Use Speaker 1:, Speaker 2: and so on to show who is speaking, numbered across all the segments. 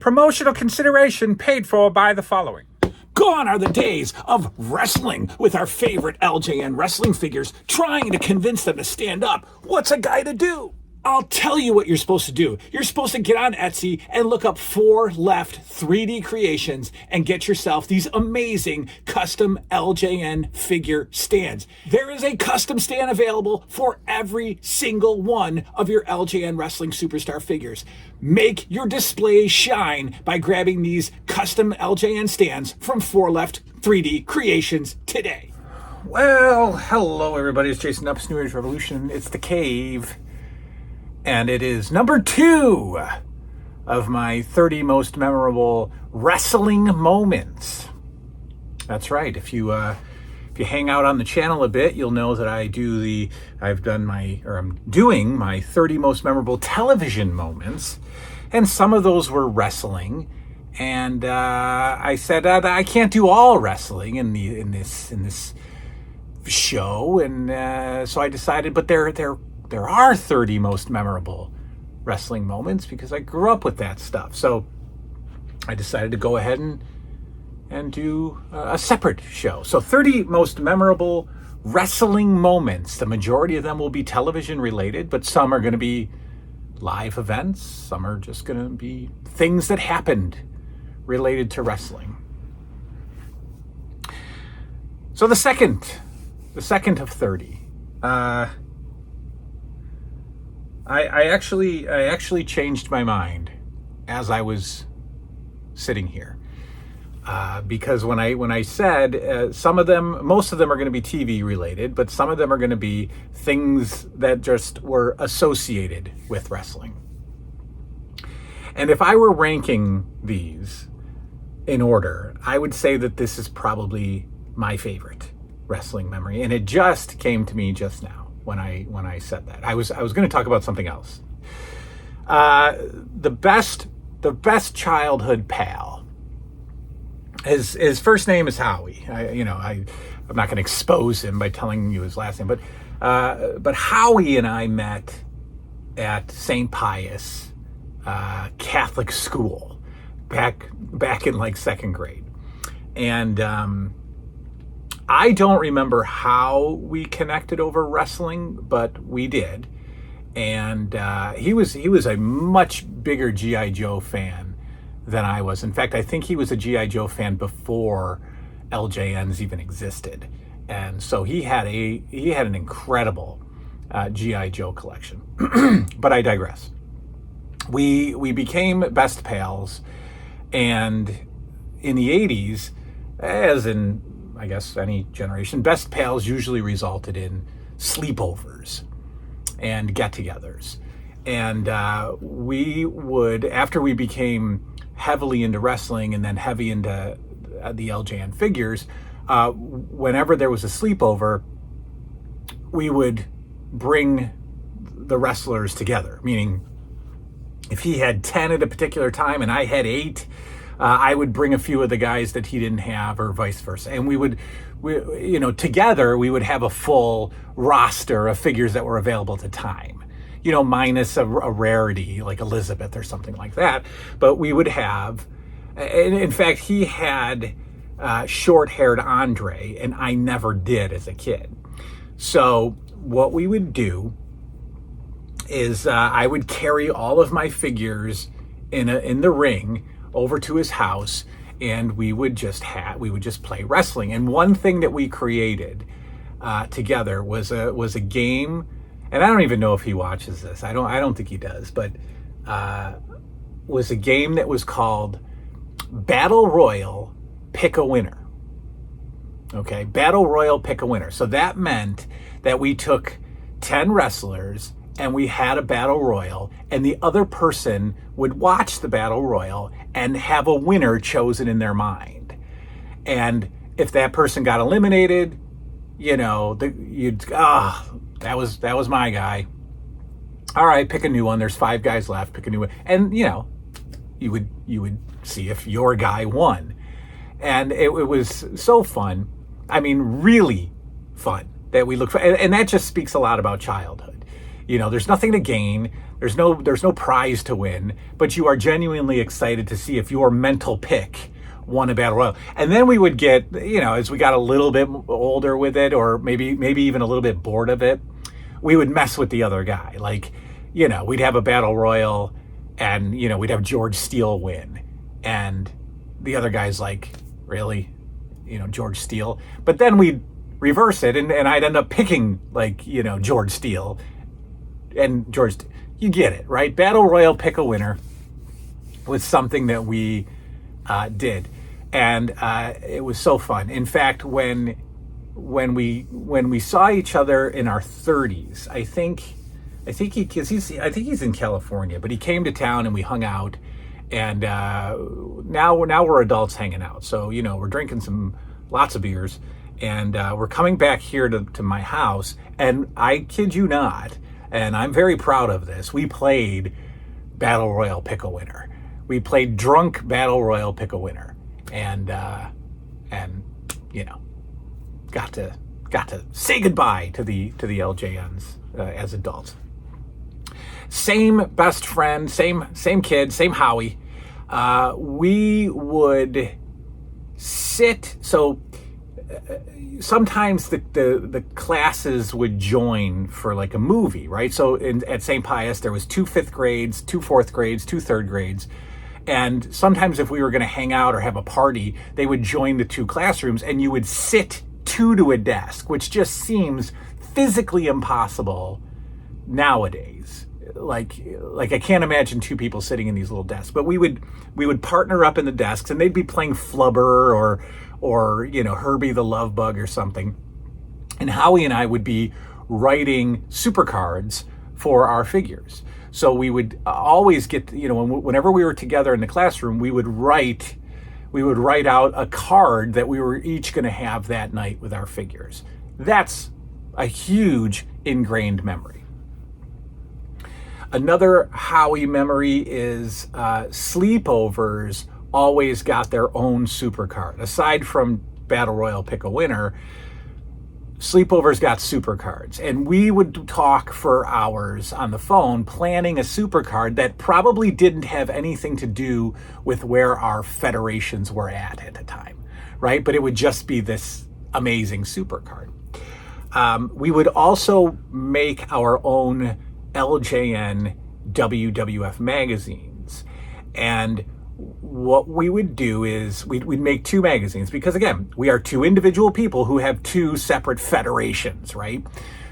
Speaker 1: Promotional consideration paid for by the following.
Speaker 2: Gone are the days of wrestling with our favorite LJN wrestling figures, trying to convince them to stand up. What's a guy to do? I'll tell you what you're supposed to do. You're supposed to get on Etsy and look up 4 Left 3D creations and get yourself these amazing custom LJN figure stands. There is a custom stand available for every single one of your LJN wrestling superstar figures. Make your display shine by grabbing these custom LJN stands from 4 Left 3D creations today.
Speaker 1: Well, hello everybody. It's Jason Up's New Age Revolution. It's The Cave. And it is number 2 of my 30 most memorable wrestling moments. That's right. If you hang out on the channel a bit, you'll know that I'm doing my 30 most memorable television moments, and some of those were wrestling. And I said I can't do all wrestling in this show, and so I decided, but there are 30 most memorable wrestling moments because I grew up with that stuff. So I decided to go ahead and do a separate show. So 30 most memorable wrestling moments. The majority of them will be television related, but some are going to be live events. Some are just going to be things that happened related to wrestling. So the second of 30. I actually changed my mind as I was sitting here, because when I said most of them are going to be TV related, but some of them are going to be things that just were associated with wrestling. And if I were ranking these in order, I would say that this is probably my favorite wrestling memory, and it just came to me just now. When I said that, I was going to talk about something else. The best childhood pal. His first name is Howie. I'm not going to expose him by telling you his last name, but Howie and I met at St. Pius Catholic school back in like 2nd grade, and I don't remember how we connected over wrestling, but we did. And he was a much bigger G.I. Joe fan than I was. In fact, I think he was a G.I. Joe fan before LJNs even existed. And so he had an incredible G.I. Joe collection. But I digress. We became best pals, and in the 80s, as in I guess any generation, best pals usually resulted in sleepovers and get-togethers. And we would, after we became heavily into wrestling and then heavy into the LJN figures, whenever there was a sleepover, we would bring the wrestlers together. Meaning, if he had 10 at a particular time and I had 8, I would bring a few of the guys that he didn't have, or vice versa. And together we would have a full roster of figures that were available at the time, minus a rarity like Elizabeth or something like that. But we would have, and in fact, he had short-haired Andre, and I never did as a kid. So what we would do is I would carry all of my figures in the ring over to his house, and we would just play wrestling. And one thing that we created together was a game, and I don't even know if he watches this. I don't think he does, but was a game that was called Battle Royal Pick a Winner. Okay, Battle Royal Pick a Winner. So that meant that we took 10 wrestlers and we had a battle royal, and the other person would watch the battle royal and have a winner chosen in their mind. And if that person got eliminated, that was my guy. All right, pick a new one. There's 5 guys left. Pick a new one, and you would see if your guy won. And it was so fun. I mean, really fun that we look for, and that just speaks a lot about childhood. There's nothing to gain. There's no prize to win, but you are genuinely excited to see if your mental pick won a battle royal. And then we would get, as we got a little bit older with it, or maybe even a little bit bored of it, we would mess with the other guy. Like, we'd have a battle royal and, we'd have George Steele win. And the other guy's like, really? George Steele? But then we'd reverse it and I'd end up picking like, George Steele and you get it, right? Battle royal pick a winner was something that we did. And it was so fun. In fact, when we saw each other in our 30s, I think he's in California, but he came to town and we hung out. And now we're adults hanging out. So, we're drinking lots of beers, and we're coming back here to my house. And I kid you not, and I'm very proud of this, we played Battle Royal Pick a Winner. We played drunk Battle Royal Pick a Winner. And got to say goodbye to the LJNs as adults. Same best friend, same kid, same Howie. We would sit. So sometimes the classes would join for like a movie, right? So at St. Pius, there was 2 5th grades, 2 4th grades, 2 3rd grades. And sometimes if we were going to hang out or have a party, they would join the 2 classrooms and you would sit 2 to a desk, which just seems physically impossible nowadays. Like I can't imagine 2 people sitting in these little desks. But we would partner up in the desks, and they'd be playing Flubber or Herbie the Love Bug or something. And Howie and I would be writing supercards for our figures. So we would always get, whenever we were together in the classroom, we would write out a card that we were each going to have that night with our figures. That's a huge ingrained memory. Another Howie memory is sleepovers always got their own supercard. Aside from Battle Royal Pick a Winner, sleepovers got supercards. And we would talk for hours on the phone planning a supercard that probably didn't have anything to do with where our federations were at the time, right? But it would just be this amazing supercard. We would also make our own LJN WWF magazines. And what we would do is we'd make 2 magazines because, again, we are 2 individual people who have 2 separate federations, right?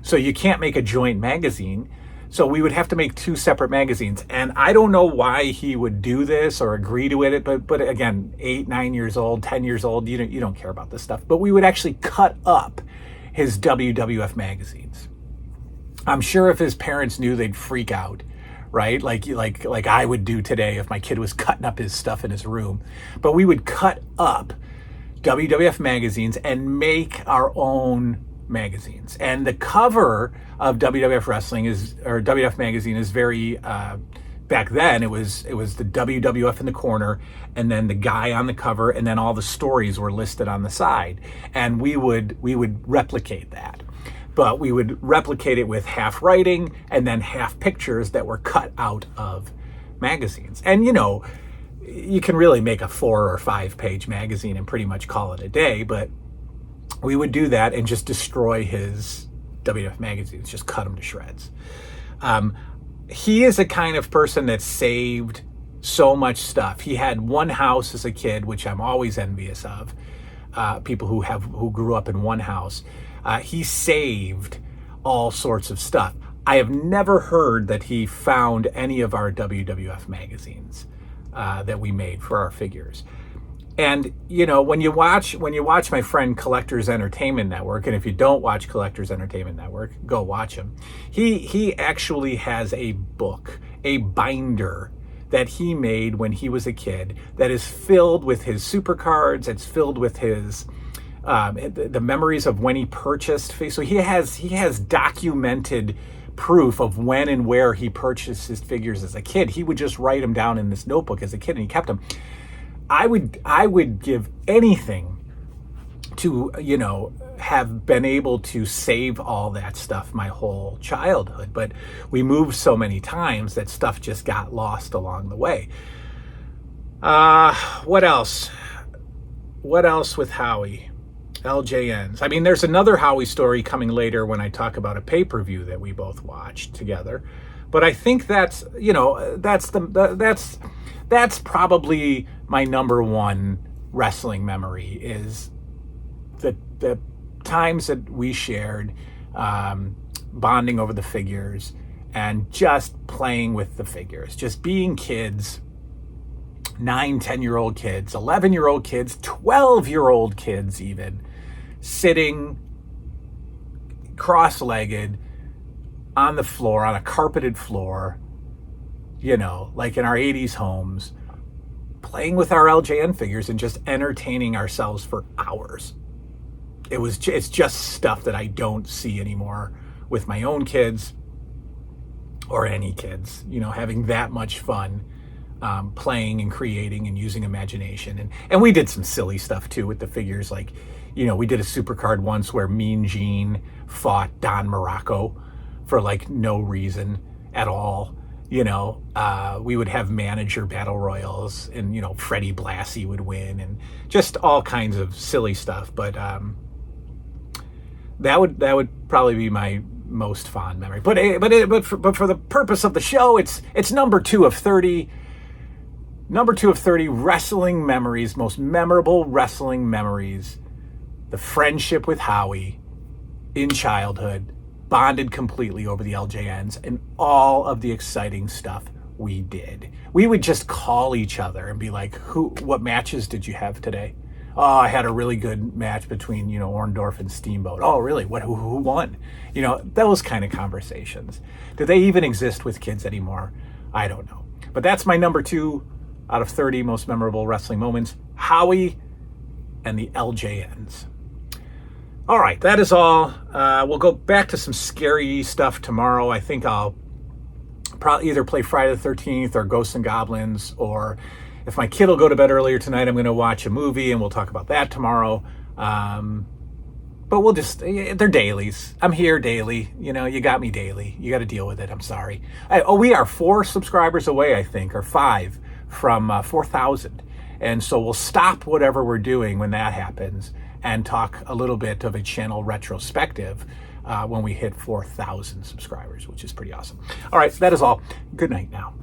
Speaker 1: So you can't make a joint magazine. So we would have to make 2 separate magazines. And I don't know why he would do this or agree to it, but again, 8, 9 years old, 10 years old, you don't care about this stuff. But we would actually cut up his WWF magazines. I'm sure if his parents knew, they'd freak out, right? Like I would do today if my kid was cutting up his stuff in his room. But we would cut up WWF magazines and make our own magazines. And the cover of WWF WWF magazine is very, back then it was the WWF in the corner and then the guy on the cover, and then all the stories were listed on the side. And we would replicate that. But we would replicate it with half writing and then half pictures that were cut out of magazines. And, you can really make a 4 or 5 page magazine and pretty much call it a day, but we would do that and just destroy his WWF magazines, just cut them to shreds. He is a kind of person that saved so much stuff. He had one house as a kid, which I'm always envious of, people who grew up in one house. He saved all sorts of stuff. I have never heard that he found any of our WWF magazines that we made for our figures. And when you watch my friend Collectors Entertainment Network, and if you don't watch Collectors Entertainment Network, go watch him. He actually has a book, a binder that he made when he was a kid that is filled with his supercards. It's filled with his the memories of when he purchased. So he has documented proof of when and where he purchased his figures as a kid. He would just write them down in this notebook as a kid, and he kept them. I would give anything to have been able to save all that stuff my whole childhood, but we moved so many times that stuff just got lost along the way. What else? What else with Howie? LJNs. I mean, there's another Howie story coming later when I talk about a pay-per-view that we both watched together. But I think that's, you know, that's probably my number one wrestling memory, is the times that we shared, bonding over the figures and just playing with the figures, just being kids, 9, 10-year-old kids, 11-year-old kids, 12-year-old kids even, sitting cross-legged on the floor, on a carpeted floor, you know, like in our 80s homes, playing with our LJN figures and just entertaining ourselves for hours. It's just stuff that I don't see anymore with my own kids or any kids, you know, having that much fun, playing and creating and using imagination. And we did some silly stuff too with the figures. Like, you know, we did a supercard once where Mean Gene fought Don Morocco for like no reason at all. You know, we would have manager battle royals, and, you know, Freddie Blassie would win, and just all kinds of silly stuff. But that would probably be my most fond memory. But for the purpose of the show, it's number 2 of 30. Number 2 of 30 wrestling memories, most memorable wrestling memories. The friendship with Howie in childhood, bonded completely over the LJNs, and all of the exciting stuff we did. We would just call each other and be like, what matches did you have today? Oh, I had a really good match between, you know, Orndorff and Steamboat. Oh, really? Who won? You know, those kind of conversations. Do they even exist with kids anymore? I don't know. But that's my number 2 out of 30 most memorable wrestling moments. Howie and the LJNs. All right, that is all. We'll go back to some scary stuff tomorrow. I think I'll probably either play Friday the 13th or Ghosts and Goblins, or if my kid will go to bed earlier tonight, I'm going to watch a movie, and we'll talk about that tomorrow. But we'll just, they're dailies. I'm here daily. You know, you got me daily. You got to deal with it. I'm sorry. We are 4 subscribers away, I think, or 5 from 4,000. And so we'll stop whatever we're doing when that happens and talk a little bit of a channel retrospective when we hit 4,000 subscribers, which is pretty awesome. All right, that is all. Good night now.